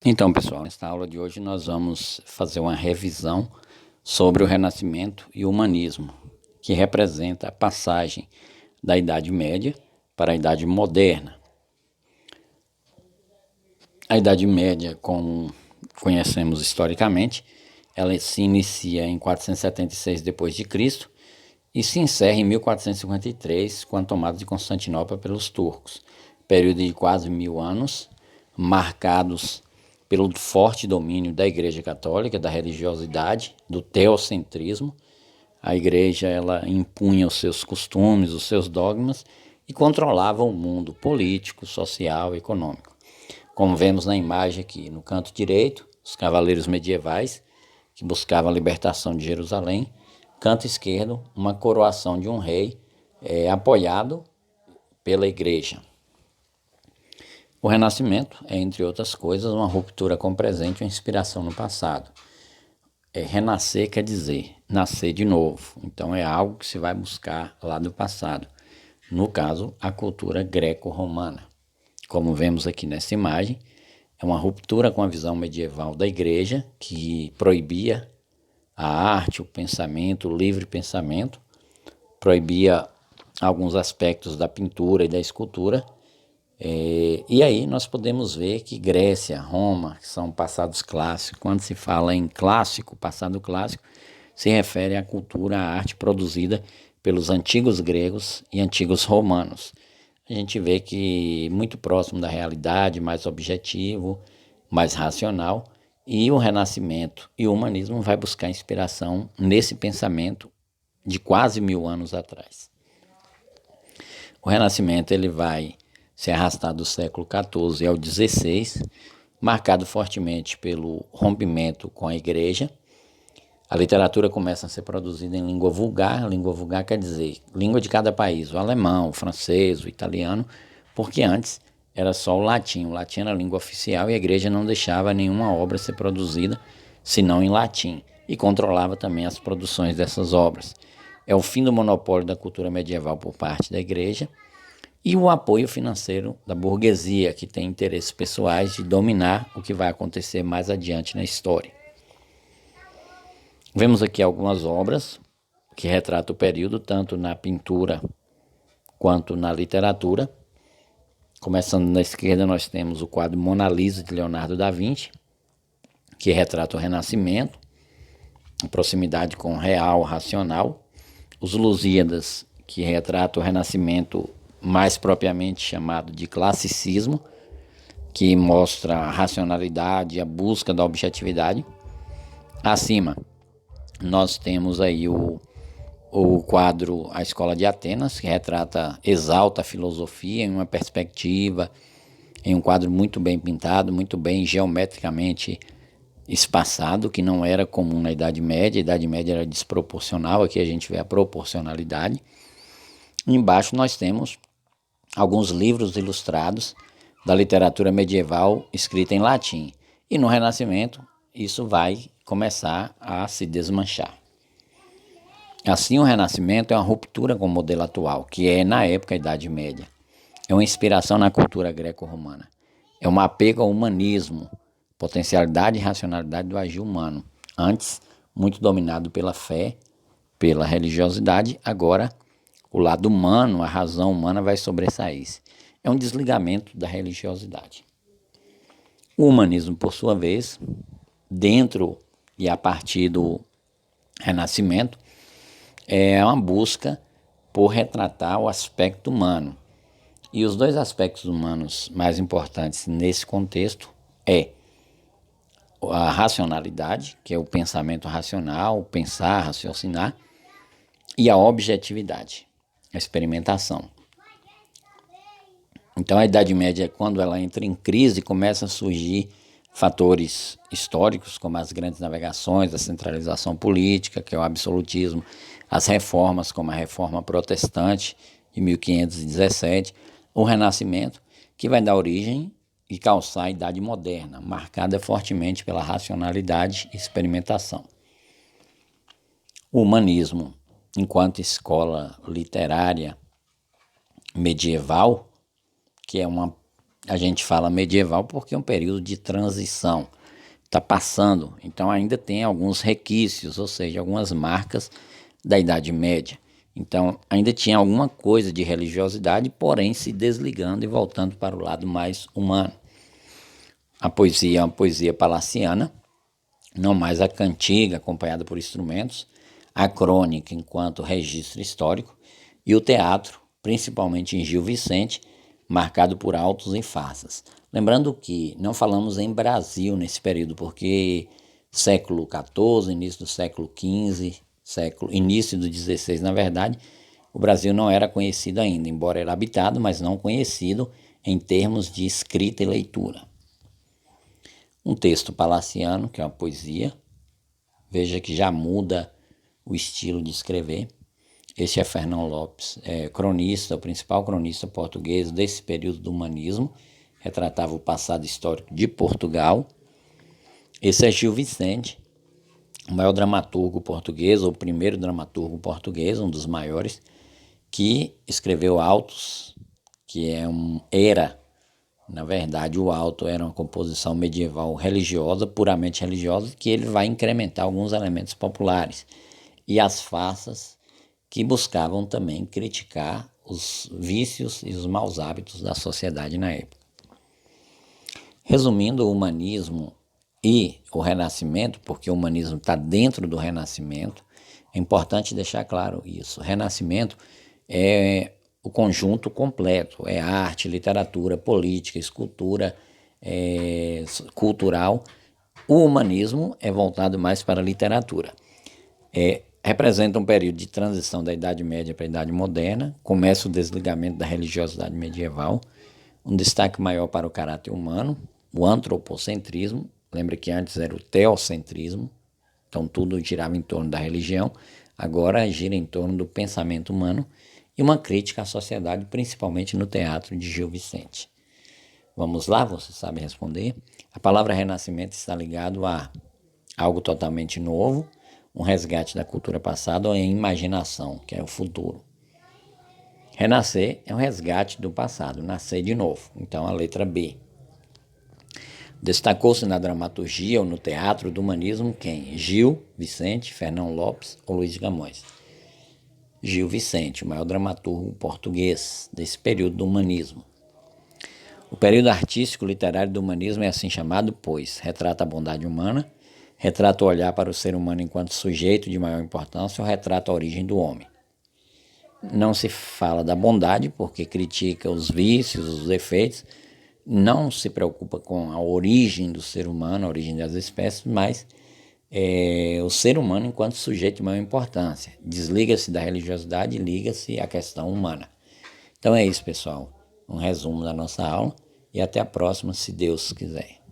Então, pessoal, nesta aula de hoje nós vamos fazer uma revisão sobre o Renascimento e o Humanismo, que representa a passagem da Idade Média para a Idade Moderna. A Idade Média, como conhecemos historicamente, ela se inicia em 476 d.C. e se encerra em 1453, com a tomada de Constantinopla pelos turcos. Período de quase 1000 anos, marcados pelo forte domínio da Igreja Católica, da religiosidade, do teocentrismo. A Igreja ela impunha os seus costumes, os seus dogmas e controlava o mundo político, social e econômico. Como vemos na imagem aqui, no canto direito, os cavaleiros medievais que buscavam a libertação de Jerusalém. Canto esquerdo, uma coroação de um rei apoiado pela Igreja. O Renascimento é, entre outras coisas, uma ruptura com o presente, uma inspiração no passado. Renascer quer dizer nascer de novo. Então é algo que se vai buscar lá do passado. No caso, a cultura greco-romana. Como vemos aqui nessa imagem, é uma ruptura com a visão medieval da Igreja, que proibia a arte, o pensamento, o livre pensamento, proibia alguns aspectos da pintura e da escultura. E aí nós podemos ver que Grécia, Roma, que são passados clássicos, quando se fala em clássico, passado clássico, se refere à cultura, à arte produzida pelos antigos gregos e antigos romanos. A gente vê que muito próximo da realidade, mais objetivo, mais racional, e o Renascimento e o humanismo vai buscar inspiração nesse pensamento de quase 1000 anos atrás. O Renascimento ele vai se arrastar do século XIV ao XVI, marcado fortemente pelo rompimento com a Igreja. A literatura começa a ser produzida em língua vulgar. Língua vulgar quer dizer língua de cada país, o alemão, o francês, o italiano, porque antes era só o latim. O latim era a língua oficial e a Igreja não deixava nenhuma obra ser produzida senão em latim e controlava também as produções dessas obras. É o fim do monopólio da cultura medieval por parte da Igreja e o apoio financeiro da burguesia, que tem interesses pessoais de dominar o que vai acontecer mais adiante na história. Vemos aqui algumas obras que retratam o período, tanto na pintura quanto na literatura. Começando na esquerda, nós temos o quadro Mona Lisa, de Leonardo da Vinci, que retrata o Renascimento, a proximidade com o real, racional. Os Lusíadas, que retrata o Renascimento mais propriamente chamado de classicismo, que mostra a racionalidade, a busca da objetividade. Acima, nós temos aí o quadro A Escola de Atenas, que retrata, exalta a filosofia em uma perspectiva, em um quadro muito bem pintado, muito bem geometricamente espaçado, que não era comum na Idade Média. A Idade Média era desproporcional, aqui a gente vê a proporcionalidade. Embaixo nós temos alguns livros ilustrados da literatura medieval escrita em latim. E no Renascimento isso vai começar a se desmanchar. Assim, o Renascimento é uma ruptura com o modelo atual, que é, na época, a Idade Média. É uma inspiração na cultura greco-romana. É um apego ao humanismo, potencialidade e racionalidade do agir humano. Antes, muito dominado pela fé, pela religiosidade, agora o lado humano, a razão humana vai sobressair. É um desligamento da religiosidade. O humanismo, por sua vez, dentro e a partir do Renascimento, é uma busca por retratar o aspecto humano. E os dois aspectos humanos mais importantes nesse contexto é a racionalidade, que é o pensamento racional, pensar, raciocinar, e a objetividade, a experimentação. Então a Idade Média, quando ela entra em crise, começa a surgir fatores históricos, como as grandes navegações, a centralização política, que é o absolutismo, as reformas, como a Reforma Protestante, de 1517, o Renascimento, que vai dar origem e calçar a Idade Moderna, marcada fortemente pela racionalidade e experimentação. O humanismo, enquanto escola literária medieval, que é uma a gente fala medieval porque é um período de transição, está passando, então ainda tem alguns requisitos, ou seja, algumas marcas da Idade Média. Então ainda tinha alguma coisa de religiosidade, porém se desligando e voltando para o lado mais humano. A poesia é uma poesia palaciana, não mais a cantiga acompanhada por instrumentos, a crônica enquanto registro histórico e o teatro, principalmente em Gil Vicente, marcado por autos e farsas. Lembrando que não falamos em Brasil nesse período, porque século XIV, início do século XV, início do XVI, na verdade, o Brasil não era conhecido ainda, embora era habitado, mas não conhecido em termos de escrita e leitura. Um texto palaciano, que é uma poesia, veja que já muda o estilo de escrever. Este é Fernão Lopes, cronista, o principal cronista português desse período do humanismo, retratava o passado histórico de Portugal. Esse é Gil Vicente, o maior dramaturgo português, ou o primeiro dramaturgo português, um dos maiores, que escreveu autos, que era, na verdade, o auto era uma composição medieval religiosa, puramente religiosa, que ele vai incrementar alguns elementos populares. E as farsas, que buscavam também criticar os vícios e os maus hábitos da sociedade na época. Resumindo, o humanismo e o Renascimento, porque o humanismo está dentro do Renascimento, é importante deixar claro isso. O Renascimento é o conjunto completo, é arte, literatura, política, escultura, cultural. O humanismo é voltado mais para a literatura. Representa um período de transição da Idade Média para a Idade Moderna, começa o desligamento da religiosidade medieval, um destaque maior para o caráter humano, o antropocentrismo, lembra que antes era o teocentrismo, então tudo girava em torno da religião, agora gira em torno do pensamento humano e uma crítica à sociedade, principalmente no teatro de Gil Vicente. Vamos lá, você sabe responder? A palavra renascimento está ligado a algo totalmente novo, um resgate da cultura passada ou em imaginação, que é o futuro. Renascer é um resgate do passado, nascer de novo. Então, a letra B. Destacou-se na dramaturgia ou no teatro do humanismo quem? Gil Vicente, Fernão Lopes ou Luiz de Camões. Gil Vicente, o maior dramaturgo português desse período do humanismo. O período artístico literário do humanismo é assim chamado, pois retrata a bondade humana, retrata o olhar para o ser humano enquanto sujeito de maior importância ou retrata a origem do homem. Não se fala da bondade porque critica os vícios, os defeitos, não se preocupa com a origem do ser humano, a origem das espécies, mas o ser humano enquanto sujeito de maior importância. Desliga-se da religiosidade e liga-se à questão humana. Então é isso, pessoal. Um resumo da nossa aula e até a próxima, se Deus quiser.